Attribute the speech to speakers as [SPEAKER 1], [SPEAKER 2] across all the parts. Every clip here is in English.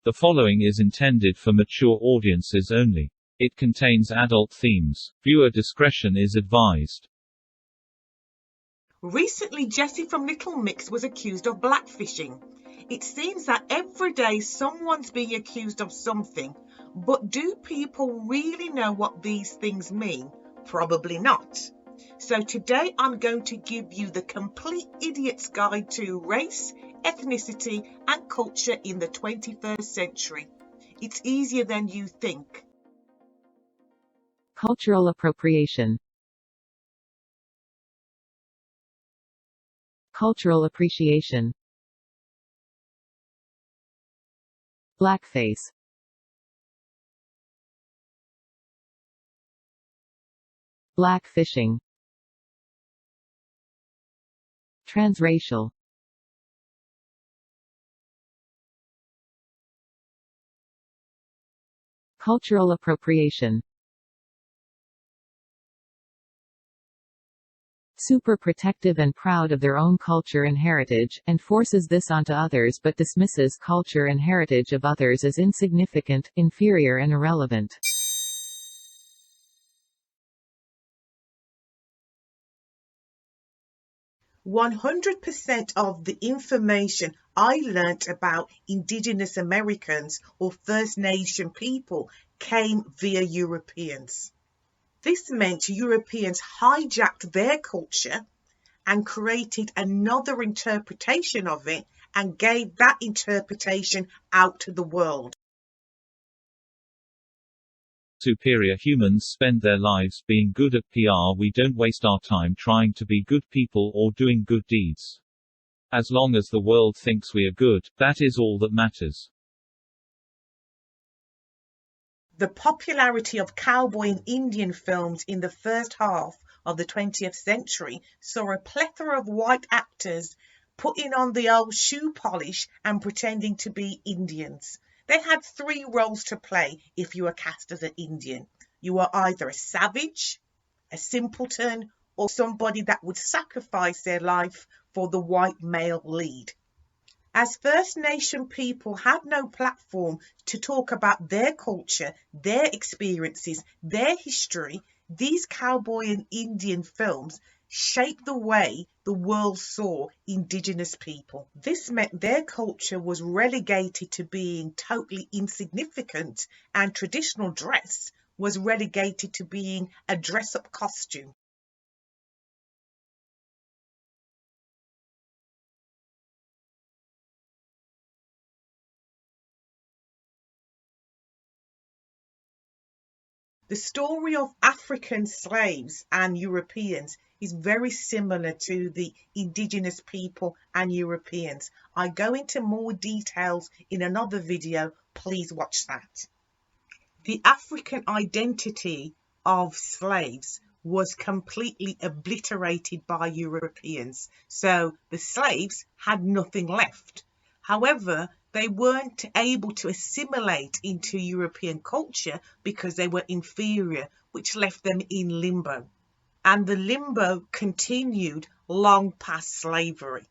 [SPEAKER 1] The following is intended for mature audiences only. It contains adult themes. Viewer discretion is advised.
[SPEAKER 2] Recently, Jessie from Little Mix was accused of blackfishing. It seems that every day someone's being accused of something, but do people really know what these things mean? Probably not. So today I'm going to give you the complete idiot's guide to race, ethnicity and culture in the 21st century. It's easier than you think.
[SPEAKER 3] Cultural appropriation. Cultural appreciation. Blackface. Blackfishing. Transracial. Cultural appropriation. Super protective and proud of their own culture and heritage, and forces this onto others but dismisses culture and heritage of others as insignificant, inferior and irrelevant.
[SPEAKER 2] %100 of the information I learnt about Indigenous Americans or First Nation people came via Europeans. This meant Europeans hijacked their culture and created another interpretation of it and gave that interpretation out to the world.
[SPEAKER 1] Superior humans spend their lives being good at PR. We don't waste our time trying to be good people or doing good deeds. As long as the world thinks we are good, that is all that matters.
[SPEAKER 2] The popularity of cowboy and Indian films in the first half of the 20th century saw a plethora of white actors putting on the old shoe polish and pretending to be Indians. They had 3 roles to play if you were cast as an Indian. You were either a savage, a simpleton, or somebody that would sacrifice their life for the white male lead. As First Nation people had no platform to talk about their culture, their experiences, their history, these cowboy and Indian films shaped the way the world saw Indigenous people. This meant their culture was relegated to being totally insignificant, and traditional dress was relegated to being a dress-up costume. The story of African slaves and Europeans is very similar to the Indigenous people and Europeans. I go into more details in another video, please watch that. The African identity of slaves was completely obliterated by Europeans, so the slaves had nothing left. However, they weren't able to assimilate into European culture because they were inferior, which left them in limbo. And the limbo continued long past slavery.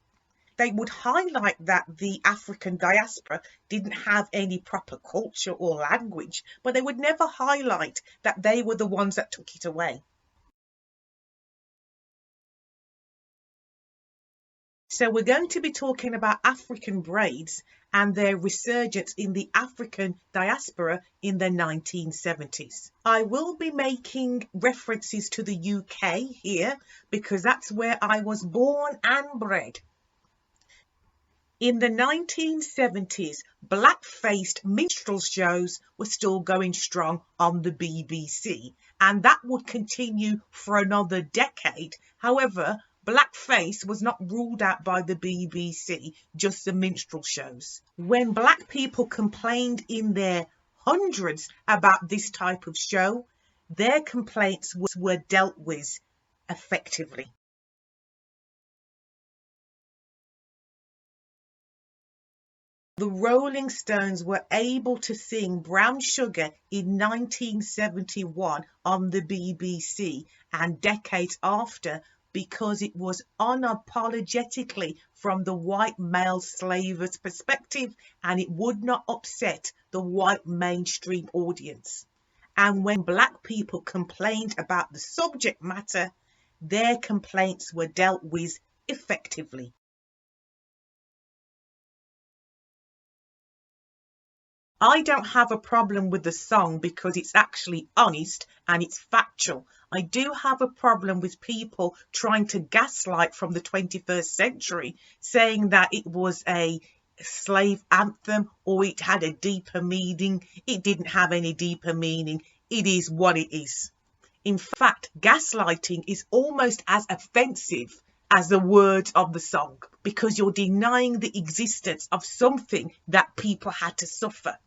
[SPEAKER 2] They would highlight that the African diaspora didn't have any proper culture or language, but they would never highlight that they were the ones that took it away. So we're going to be talking about African braids and their resurgence in the African diaspora in the 1970s. I will be making references to the UK here because that's where I was born and bred. In the 1970s, black-faced minstrel shows were still going strong on the BBC, and that would continue for another decade. However, blackface was not ruled out by the BBC, just the minstrel shows. When black people complained in their hundreds about this type of show, their complaints were dealt with effectively. The Rolling Stones were able to sing Brown Sugar in 1971 on the BBC, and decades after, because it was unapologetically from the white male slaver's perspective, and it would not upset the white mainstream audience. And when black people complained about the subject matter, their complaints were dealt with effectively. I don't have a problem with the song because it's actually honest and it's factual. I do have a problem with people trying to gaslight from the 21st century, saying that it was a slave anthem or it had a deeper meaning. It didn't have any deeper meaning. It is what it is. In fact, gaslighting is almost as offensive as the words of the song, because you're denying the existence of something that people had to suffer.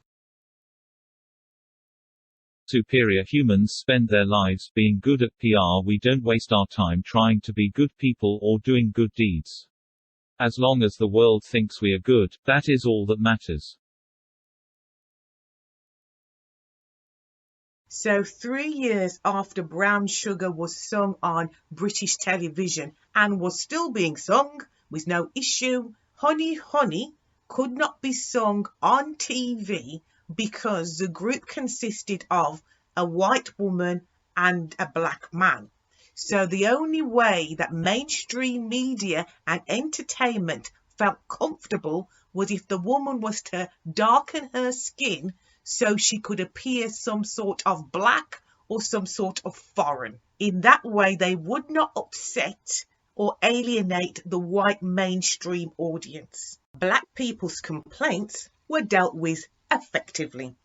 [SPEAKER 1] Superior humans spend their lives being good at PR. We don't waste our time trying to be good people or doing good deeds. As long as the world thinks we are good, that is all that matters.
[SPEAKER 2] So 3 years after Brown Sugar was sung on British television and was still being sung with no issue, Honey Honey could not be sung on TV because the group consisted of a white woman and a black man. So the only way that mainstream media and entertainment felt comfortable was if the woman was to darken her skin so she could appear some sort of black or some sort of foreign. In that way, they would not upset or alienate the white mainstream audience. Black people's complaints were dealt with effectively.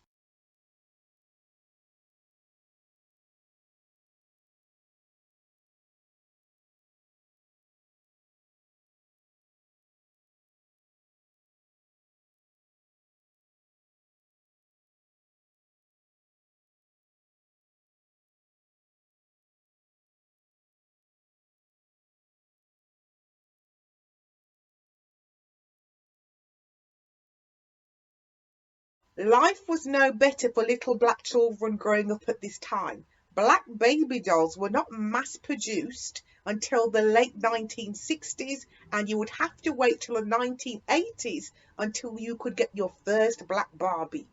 [SPEAKER 2] Life was no better for little black children growing up at this time. Black baby dolls were not mass produced until the late 1960s, and you would have to wait till the 1980s until you could get your first black Barbie.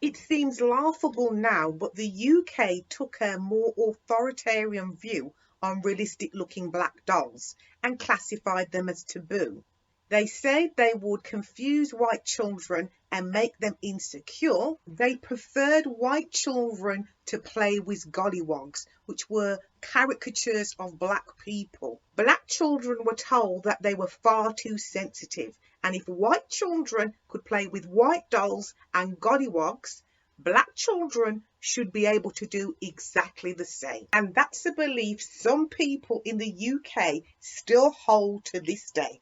[SPEAKER 2] It seems laughable now, but the UK took a more authoritarian view on realistic looking black dolls and classified them as taboo. They said they would confuse white children and make them insecure. They preferred white children to play with gollywogs, which were caricatures of black people. Black children were told that they were far too sensitive, and if white children could play with white dolls and gollywogs, black children should be able to do exactly the same. And that's a belief some people in the UK still hold to this day.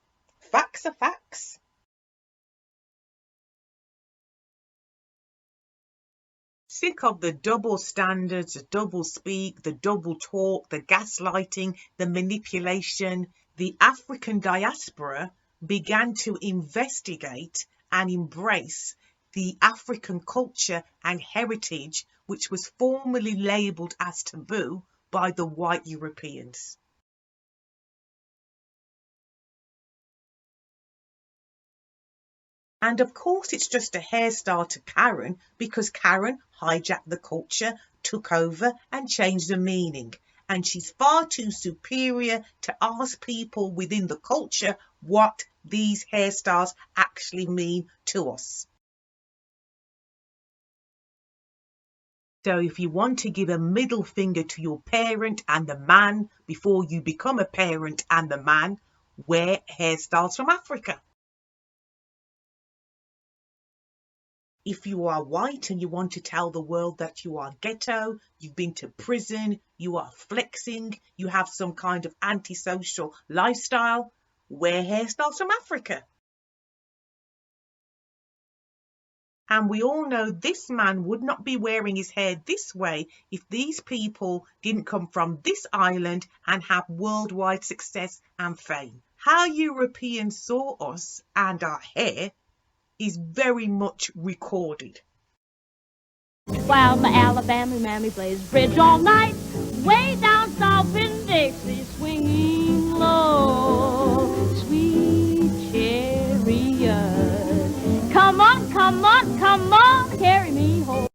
[SPEAKER 2] Facts are facts. Sick of the double standards, the double speak, the double talk, the gaslighting, the manipulation, the African diaspora began to investigate and embrace the African culture and heritage, which was formerly labelled as taboo by the white Europeans. And of course, it's just a hairstyle to Karen, because Karen hijacked the culture, took over and changed the meaning. And she's far too superior to ask people within the culture what these hairstyles actually mean to us. So if you want to give a middle finger to your parent and the man before you become a parent and the man, wear hairstyles from Africa. If you are white and you want to tell the world that you are ghetto, you've been to prison, you are flexing, you have some kind of antisocial lifestyle, wear hairstyles from Africa. And we all know this man would not be wearing his hair this way if these people didn't come from this island and have worldwide success and fame. How Europeans saw us and our hair is very much recorded.
[SPEAKER 4] While my Alabama mammy plays bridge all night, way down sexy swinging low, sweet chariot. Come on, come on, come on, carry me home.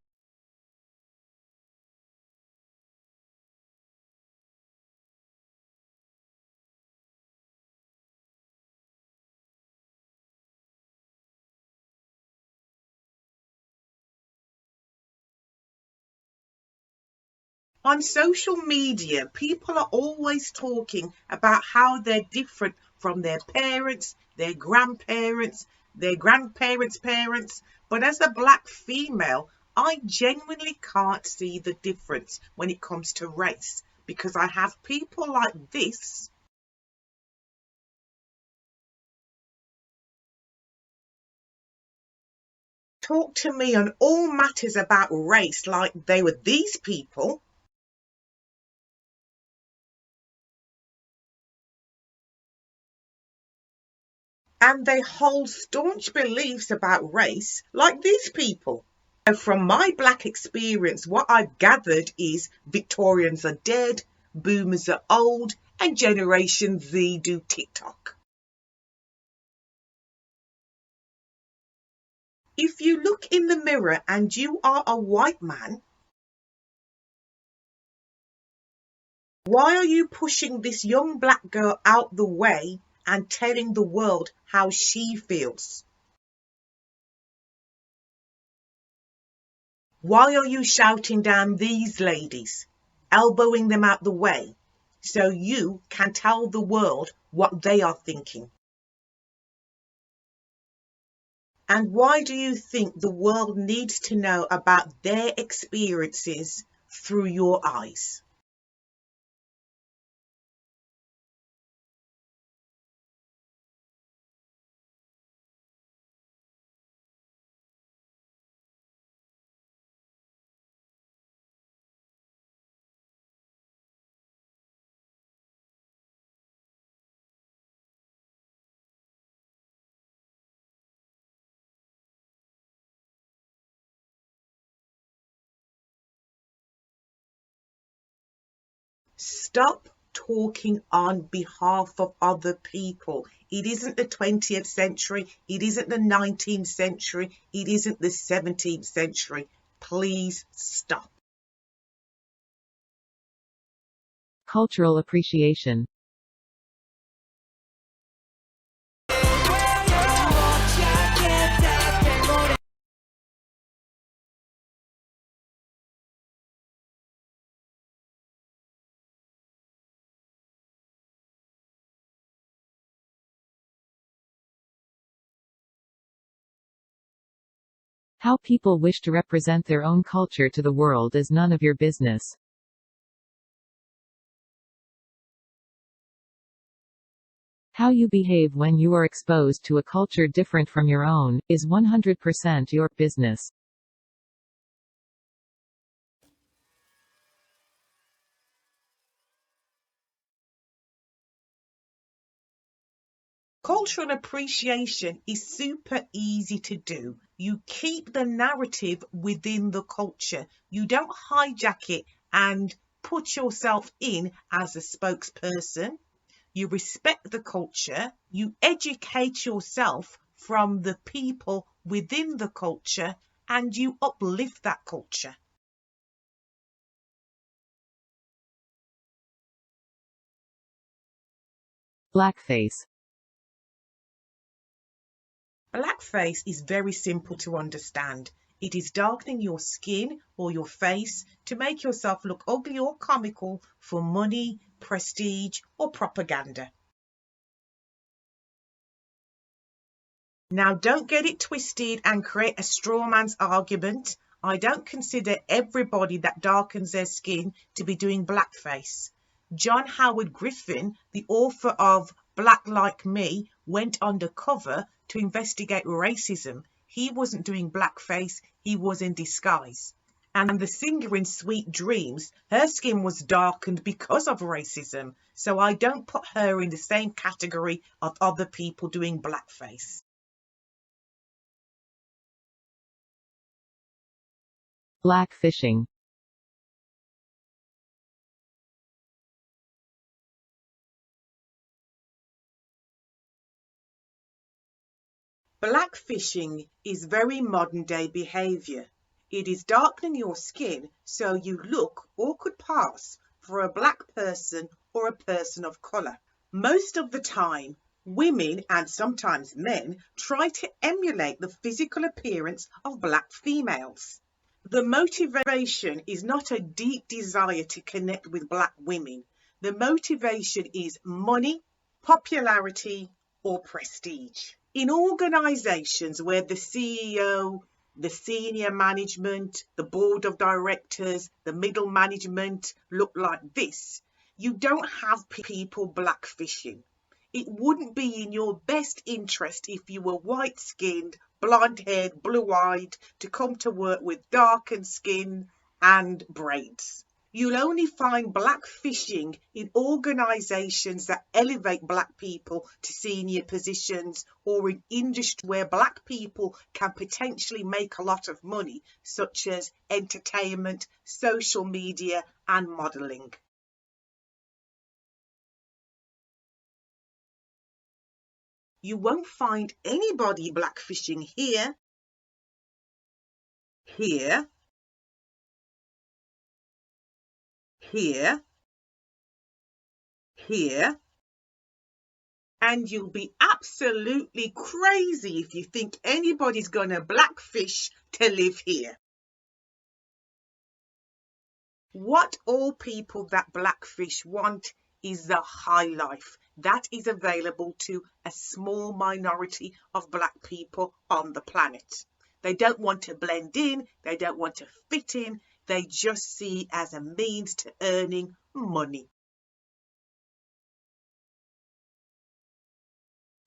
[SPEAKER 2] On social media, people are always talking about how they're different from their parents, their grandparents' parents. But as a black female, I genuinely can't see the difference when it comes to race because I have people like this talk to me on all matters about race like they were these people. And they hold staunch beliefs about race like these people. So from my black experience, what I've gathered is Victorians are dead, boomers are old, and Generation Z do TikTok. If you look in the mirror and you are a white man, why are you pushing this young black girl out the way and telling the world how she feels? Why are you shouting down these ladies, elbowing them out the way, so you can tell the world what they are thinking? And why do you think the world needs to know about their experiences through your eyes? Stop talking on behalf of other people. It isn't the 20th century. It isn't the 19th century. It isn't the 17th century. Please stop.
[SPEAKER 3] Cultural appreciation. How people wish to represent their own culture to the world is none of your business. How you behave when you are exposed to a culture different from your own is 100% your business.
[SPEAKER 2] Cultural appreciation is super easy to do. You keep the narrative within the culture. You don't hijack it and put yourself in as a spokesperson. You respect the culture. You educate yourself from the people within the culture and you uplift that culture.
[SPEAKER 3] Blackface.
[SPEAKER 2] Blackface is very simple to understand. It is darkening your skin or your face to make yourself look ugly or comical for money, prestige, or propaganda. Now, don't get it twisted and create a straw man's argument. I don't consider everybody that darkens their skin to be doing blackface. John Howard Griffin, the author of Black Like Me, went undercover to investigate racism. He wasn't doing blackface, he was in disguise. And the singer in Sweet Dreams, her skin was darkened because of racism. So I don't put her in the same category of other people doing blackface.
[SPEAKER 3] Blackfishing.
[SPEAKER 2] Blackfishing is very modern day behaviour. It is darkening your skin so you look or could pass for a black person or a person of colour. Most of the time, women and sometimes men try to emulate the physical appearance of black females. The motivation is not a deep desire to connect with black women. The motivation is money, popularity, or prestige. In organisations where the CEO, the senior management, the board of directors, the middle management look like this, you don't have people blackfishing. It wouldn't be in your best interest if you were white-skinned, blonde-haired, blue-eyed to come to work with darkened skin and braids. You'll only find blackfishing in organisations that elevate black people to senior positions or in industry where black people can potentially make a lot of money, such as entertainment, social media and modelling. You won't find anybody blackfishing here, here, here, here, and you'll be absolutely crazy if you think anybody's gonna blackfish to live here. What all people that blackfish want is the high life that is available to a small minority of black people on the planet. They don't want to blend in, they don't want to fit in, they just see it as a means to earning money.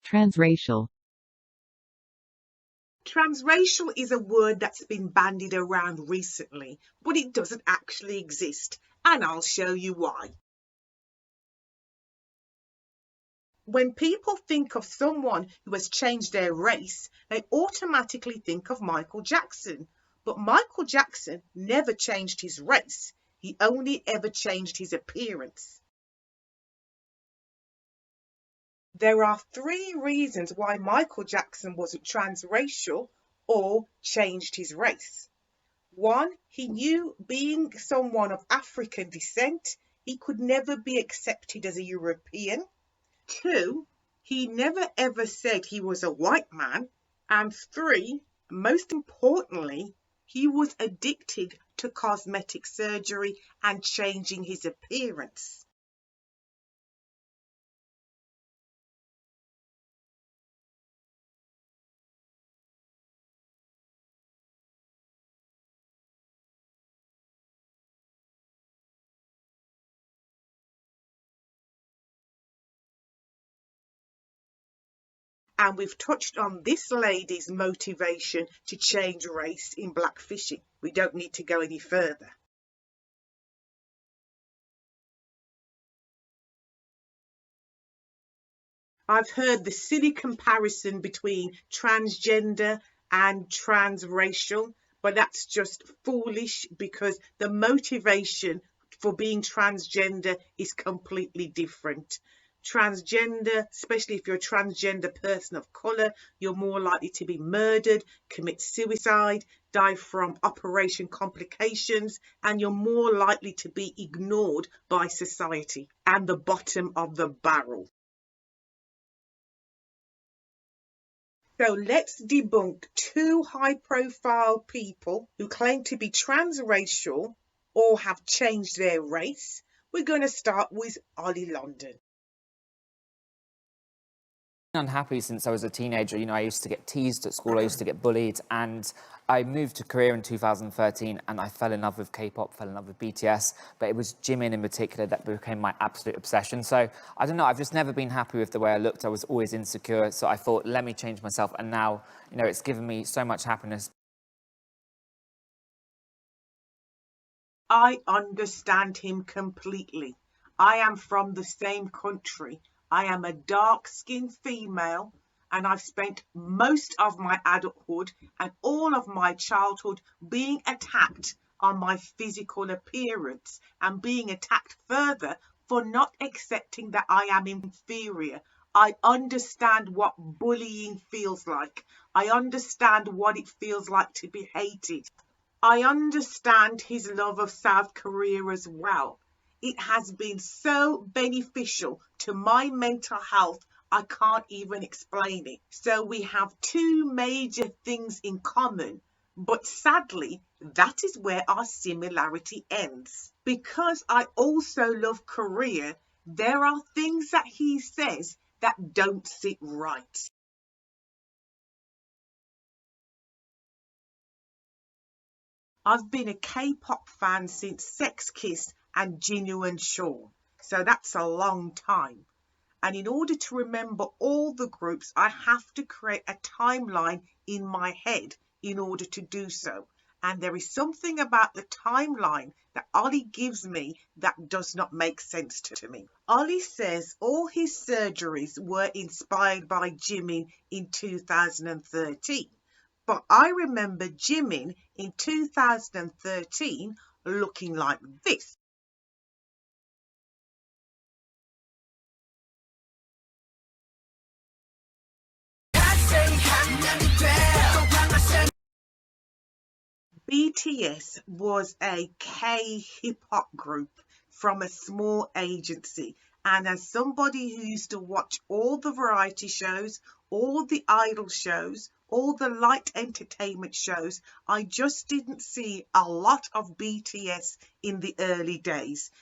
[SPEAKER 3] Transracial.
[SPEAKER 2] Transracial is a word that's been bandied around recently, but it doesn't actually exist, and I'll show you why. When people think of someone who has changed their race, they automatically think of Michael Jackson. But Michael Jackson never changed his race. He only ever changed his appearance. There are 3 reasons why Michael Jackson wasn't transracial or changed his race. 1, he knew being someone of African descent, he could never be accepted as a European. 2, he never ever said he was a white man. And 3, most importantly, he was addicted to cosmetic surgery and changing his appearance. And we've touched on this lady's motivation to change race in blackfishing. We don't need to go any further. I've heard the silly comparison between transgender and transracial, but that's just foolish because the motivation for being transgender is completely different. Transgender, especially if you're a transgender person of colour, you're more likely to be murdered, commit suicide, die from operation complications, and you're more likely to be ignored by society and the bottom of the barrel. So let's debunk 2 high-profile people who claim to be transracial or have changed their race. We're going to start with Oli London.
[SPEAKER 5] Unhappy since I was a teenager. I used to get teased at school, I used to get bullied, and I moved to Korea in 2013 and I fell in love with K-pop, fell in love with BTS, but it was Jimin in particular that became my absolute obsession. So I don't know, I've just never been happy with the way I looked. I was always insecure, so I thought, let me change myself, and now, it's given me so much happiness.
[SPEAKER 2] I understand him completely. I am from the same country. I am a dark-skinned female, and I've spent most of my adulthood and all of my childhood being attacked on my physical appearance and being attacked further for not accepting that I am inferior. I understand what bullying feels like. I understand what it feels like to be hated. I understand his love of South Korea as well. It has been so beneficial to my mental health, I can't even explain it. So we have two major things in common, but sadly, that is where our similarity ends. Because I also love Korea, there are things that he says that don't sit right. I've been a K-pop fan since Sex Kiss and Jinu and Shaw, so that's a long time. And in order to remember all the groups, I have to create a timeline in my head in order to do so. And there is something about the timeline that Oli gives me that does not make sense to me. Oli says all his surgeries were inspired by Jimin in 2013. But I remember Jimin in 2013 looking like this. BTS was a K-hip-hop group from a small agency, and as somebody who used to watch all the variety shows, all the idol shows, all the light entertainment shows, I just didn't see a lot of BTS in the early days.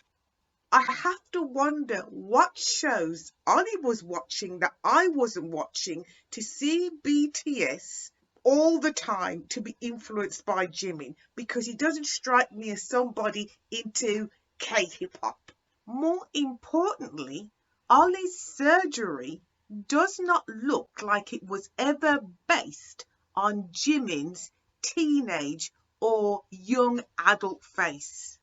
[SPEAKER 2] I have to wonder what shows Oli was watching that I wasn't watching to see BTS all the time to be influenced by Jimin, because he doesn't strike me as somebody into K-hip-hop. More importantly, Oli's surgery does not look like it was ever based on Jimin's teenage or young adult face.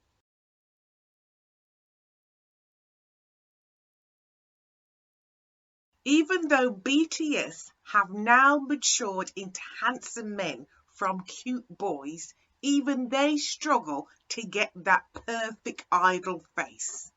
[SPEAKER 2] Even though BTS have now matured into handsome men from cute boys, even they struggle to get that perfect idol face.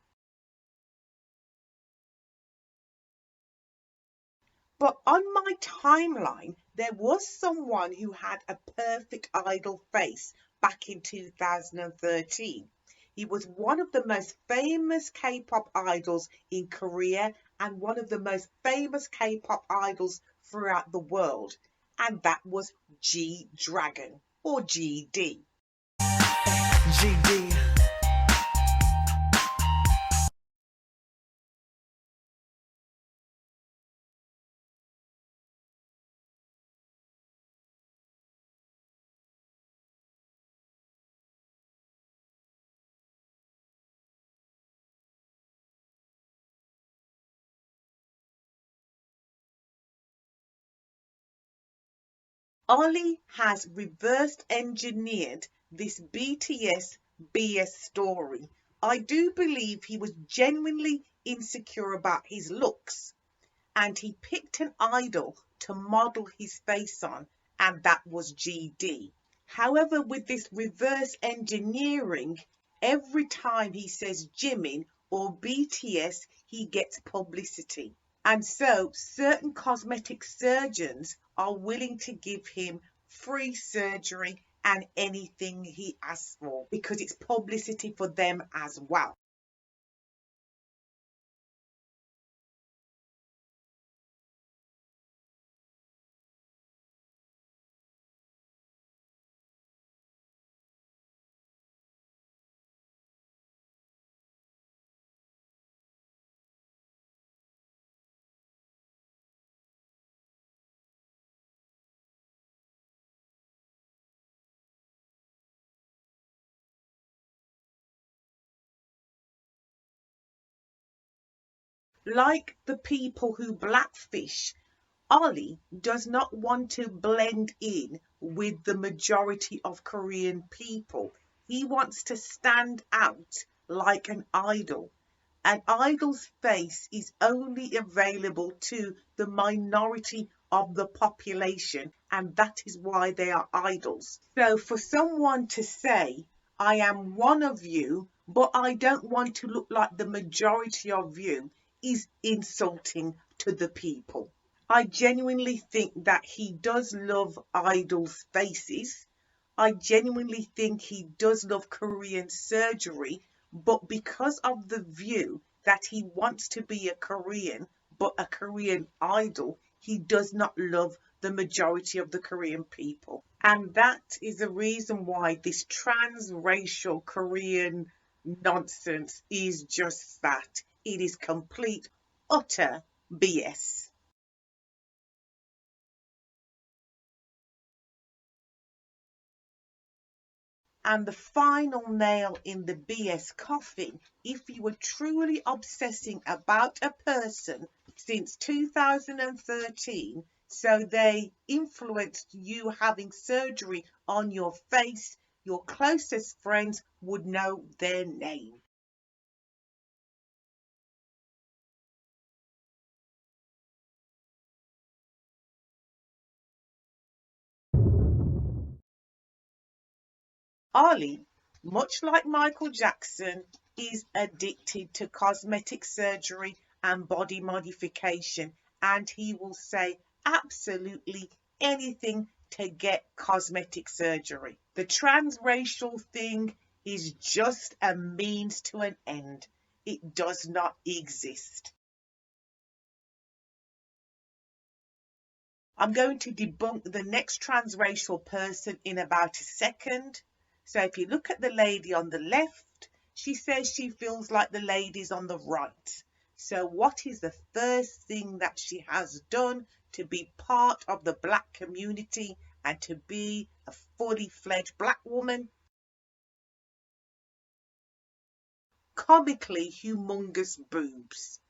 [SPEAKER 2] But on my timeline, there was someone who had a perfect idol face back in 2013. He was one of the most famous K-pop idols in Korea and one of the most famous K-pop idols throughout the world. And that was G-Dragon, or GD. GD. Oli has reversed engineered this BTS BS story. I do believe he was genuinely insecure about his looks, and he picked an idol to model his face on, and that was GD. However, with this reverse engineering, every time he says Jimin or BTS, he gets publicity. And so certain cosmetic surgeons are willing to give him free surgery and anything he asks for because it's publicity for them as well. Like the people who blackfish, Oli does not want to blend in with the majority of Korean people. He wants to stand out like an idol. An idol's face is only available to the minority of the population, and that is why they are idols. So for someone to say, I am one of you, but I don't want to look like the majority of you, is insulting to the people. I genuinely think that he does love idols' faces. I genuinely think he does love Korean surgery, but because of the view that he wants to be a Korean, but a Korean idol, he does not love the majority of the Korean people. And that is the reason why this transracial Korean nonsense is just that. It is complete, utter BS. And the final nail in the BS coffin, if you were truly obsessing about a person since 2013, so they influenced you having surgery on your face, your closest friends would know their name. Oli, much like Michael Jackson, is addicted to cosmetic surgery and body modification, and he will say absolutely anything to get cosmetic surgery. The transracial thing is just a means to an end. It does not exist. I'm going to debunk the next transracial person in about a second. So if you look at the lady on the left, she says she feels like the ladies on the right. So what is the first thing that she has done to be part of the black community and to be a fully fledged black woman? Comically humongous boobs.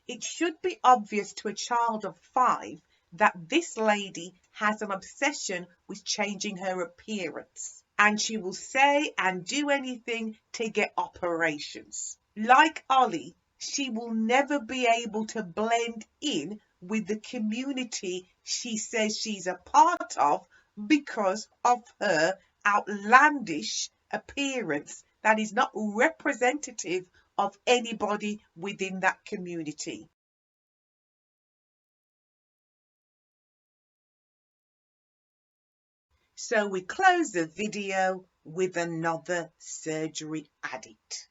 [SPEAKER 2] It should be obvious to a child of 5 that this lady has an obsession with changing her appearance, and she will say and do anything to get operations. Like Oli, she will never be able to blend in with the community she says she's a part of because of her outlandish appearance that is not representative of anybody within that community. So we close the video with another surgery addict.